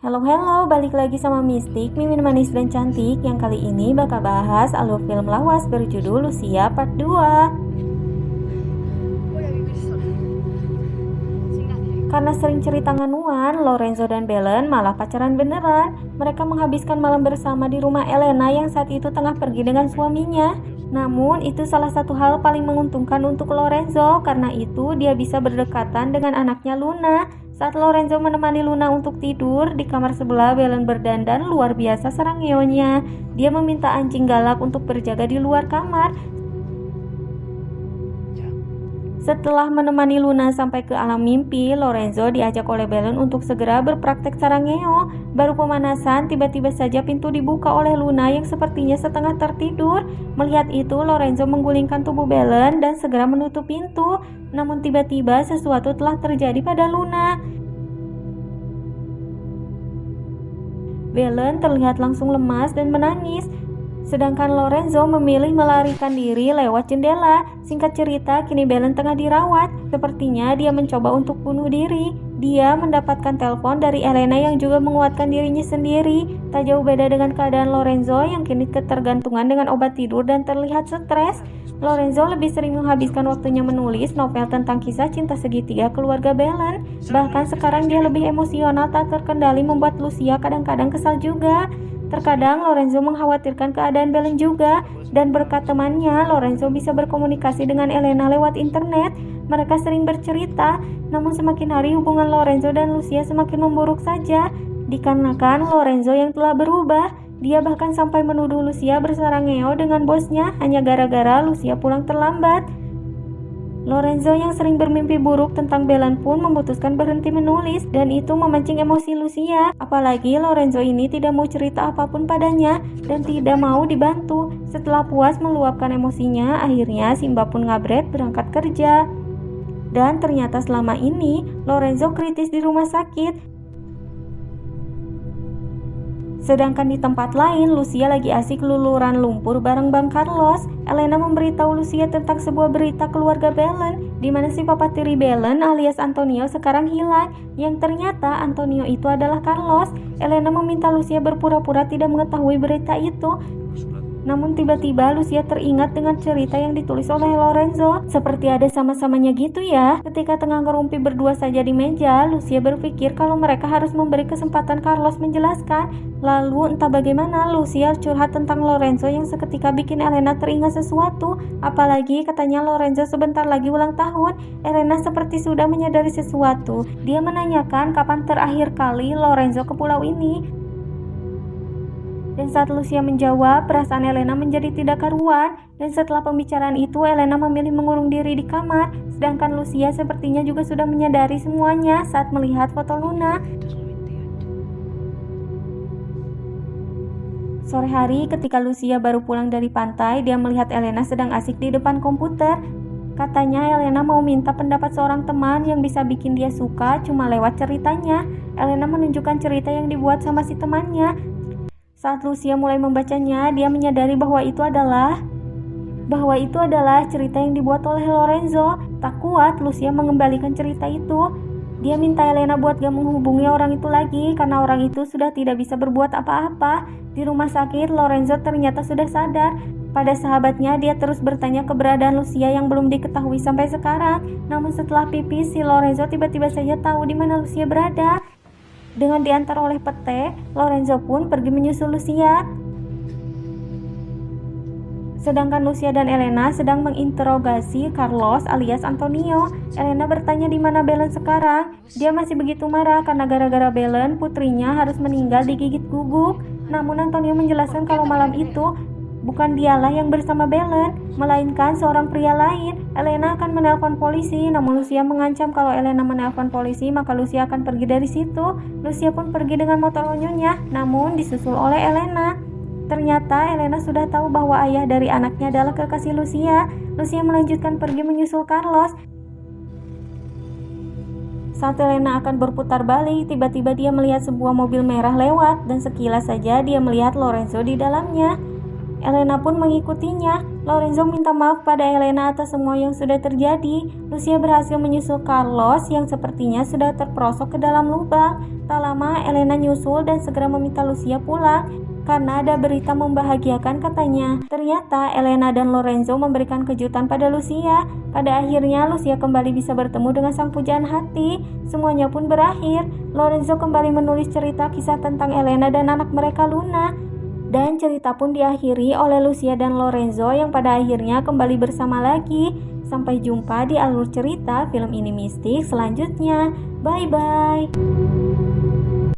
Halo, balik lagi sama Mistik, Mimin Manis dan Cantik yang kali ini bakal bahas alur film lawas berjudul Lucia Part 2. Karena sering cerita nganuan, Lorenzo dan Belen malah pacaran beneran. Mereka menghabiskan malam bersama di rumah Elena yang saat itu tengah pergi dengan suaminya. Namun itu salah satu hal paling menguntungkan untuk Lorenzo, karena itu dia bisa berdekatan dengan anaknya Luna. Saat Lorenzo menemani Luna untuk tidur, di kamar sebelah Belen berdandan luar biasa serangeonya. Dia meminta anjing galak untuk berjaga di luar kamar. Setelah menemani Luna sampai ke alam mimpi, Lorenzo diajak oleh Belen untuk segera berpraktek sarangeo. Baru pemanasan, tiba-tiba saja pintu dibuka oleh Luna yang sepertinya setengah tertidur. Melihat itu, Lorenzo menggulingkan tubuh Belen dan segera menutup pintu. Namun tiba-tiba sesuatu telah terjadi pada Luna. Belen terlihat langsung lemas dan menangis. Sedangkan Lorenzo memilih melarikan diri lewat jendela. Singkat cerita, kini Belen tengah dirawat. Sepertinya dia mencoba untuk bunuh diri. Dia mendapatkan telepon dari Elena yang juga menguatkan dirinya sendiri. Tak jauh beda dengan keadaan Lorenzo yang kini ketergantungan dengan obat tidur dan terlihat stres. Lorenzo lebih sering menghabiskan waktunya menulis novel tentang kisah cinta segitiga keluarga Belen. Bahkan sekarang dia lebih emosional tak terkendali, membuat Lucia kadang-kadang kesal juga. Terkadang Lorenzo mengkhawatirkan keadaan Belen juga, dan berkat temannya, Lorenzo bisa berkomunikasi dengan Elena lewat internet. Mereka sering bercerita, namun semakin hari hubungan Lorenzo dan Lucia semakin memburuk saja, dikarenakan Lorenzo yang telah berubah. Dia bahkan sampai menuduh Lucia bersarangeo dengan bosnya hanya gara-gara Lucia pulang terlambat. Lorenzo yang sering bermimpi buruk tentang Belen pun memutuskan berhenti menulis, dan itu memancing emosi Lucia. Apalagi Lorenzo ini tidak mau cerita apapun padanya dan tidak mau dibantu. Setelah puas meluapkan emosinya, akhirnya Simba pun ngabret berangkat kerja. Dan ternyata selama ini Lorenzo kritis di rumah sakit. Sedangkan di tempat lain, Lucia lagi asik luluran lumpur bareng Bang Carlos. Elena memberitahu Lucia tentang sebuah berita keluarga Belen, di mana si papa tiri Belen alias Antonio sekarang hilang. Yang ternyata Antonio itu adalah Carlos. Elena meminta Lucia berpura-pura tidak mengetahui berita itu. Namun tiba-tiba Lucia teringat dengan cerita yang ditulis oleh Lorenzo. Seperti ada sama-samanya gitu ya. Ketika tengah ngerumpi berdua saja di meja, Lucia berpikir kalau mereka harus memberi kesempatan Carlos menjelaskan. Lalu entah bagaimana Lucia curhat tentang Lorenzo yang seketika bikin Elena teringat sesuatu. Apalagi katanya Lorenzo sebentar lagi ulang tahun. Elena seperti sudah menyadari sesuatu. Dia menanyakan kapan terakhir kali Lorenzo ke pulau ini. Dan saat Lucia menjawab, perasaan Elena menjadi tidak karuan. Dan setelah pembicaraan itu, Elena memilih mengurung diri di kamar. Sedangkan Lucia sepertinya juga sudah menyadari semuanya saat melihat foto Luna. Sore hari ketika Lucia baru pulang dari pantai, dia melihat Elena sedang asik di depan komputer. Katanya Elena mau minta pendapat seorang teman yang bisa bikin dia suka cuma lewat ceritanya. Elena menunjukkan cerita yang dibuat sama si temannya. Saat Lucia mulai membacanya, dia menyadari bahwa itu adalah cerita yang dibuat oleh Lorenzo. Tak kuat, Lucia mengembalikan cerita itu. Dia minta Elena buat gak menghubungi orang itu lagi karena orang itu sudah tidak bisa berbuat apa-apa. Di rumah sakit, Lorenzo ternyata sudah sadar. Pada sahabatnya, dia terus bertanya keberadaan Lucia yang belum diketahui sampai sekarang. Namun setelah pipis, si Lorenzo tiba-tiba saja tahu di mana Lucia berada. Dengan diantar oleh pete, Lorenzo pun pergi menyusul Lucia. Sedangkan Lucia dan Elena sedang menginterogasi Carlos alias Antonio. Elena bertanya di mana Belen sekarang. Dia masih begitu marah karena gara-gara Belen, putrinya harus meninggal digigit guguk. Namun Antonio menjelaskan kalau malam itu bukan dialah yang bersama Belen, melainkan seorang pria lain. Elena akan menelpon polisi, namun Lucia mengancam kalau Elena menelpon polisi maka Lucia akan pergi dari situ. Lucia pun pergi dengan motor onyonya, namun disusul oleh Elena. Ternyata Elena sudah tahu bahwa ayah dari anaknya adalah kekasih Lucia. Lucia melanjutkan pergi menyusul Carlos. Saat Elena akan berputar balik, tiba-tiba dia melihat sebuah mobil merah lewat dan sekilas saja dia melihat Lorenzo di dalamnya. Elena pun mengikutinya. Lorenzo minta maaf pada Elena atas semua yang sudah terjadi. Lucia berhasil menyusul Carlos yang sepertinya sudah terperosok ke dalam lubang. Tak lama Elena nyusul dan segera meminta Lucia pulang karena ada berita membahagiakan katanya. Ternyata Elena dan Lorenzo memberikan kejutan pada Lucia. Pada akhirnya Lucia kembali bisa bertemu dengan sang pujaan hati. Semuanya pun berakhir. Lorenzo kembali menulis cerita kisah tentang Elena dan anak mereka Luna. Dan cerita pun diakhiri oleh Lucia dan Lorenzo yang pada akhirnya kembali bersama lagi. Sampai jumpa di alur cerita film ini mistik selanjutnya. Bye-bye.